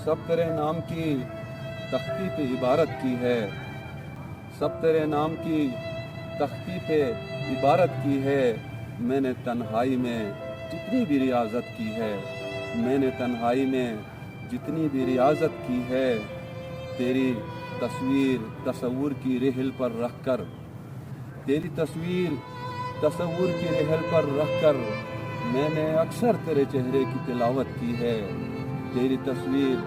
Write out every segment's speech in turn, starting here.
सब तेरे नाम की तख्ती पे इबारत की है, सब तेरे नाम की तख्ती पे इबारत की है। मैंने तन्हाई में जितनी भी रियाजत की है, मैंने तन्हाई में जितनी भी रियाजत की है, तेरी तस्वीर तसव्वुर की रेहल पर रख कर, तेरी तस्वीर तसव्वुर की रेहल पर रख कर मैंने अक्सर तेरे चेहरे की तिलावत की है। तेरी तस्वीर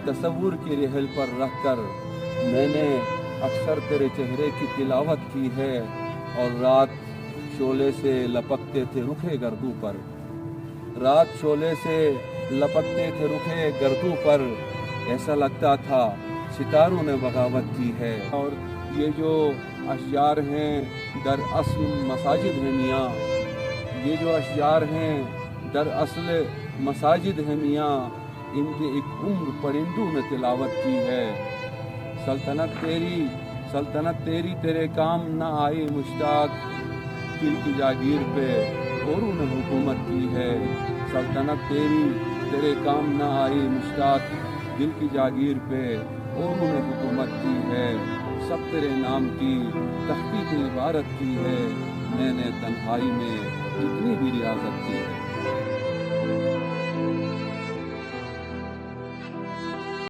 तसव्वुर की रेहल पर रख कर मैंने अक्सर तेरे चेहरे की तिलावत की है। और रात शोले से लपकते थे रुखे गर्दों पर, रात शोले से लपकते थे रुखे गर्दों पर, ऐसा लगता था सितारों ने बगावत की है। और ये जो अशजार हैं दरअसल मसाजिद हैं मियाँ, ये जो अशजार हैं दरअसल मसाजिद हैं मियाँ, इनके एक उम्र परिंदों ने तिलावत की है। सल्तनत तेरी तेरे काम न आई मुश्ताक, दिल की जागीर पे औरों ने हुकूमत की है। सल्तनत तेरी तेरे काम न आई मुश्ताक, दिल की जागीर पे औरों ने हुकूमत की है। सब तेरे नाम की तख्ती पे इबारत की है, मैंने तन्हाई में जितनी भी रियाजत की है।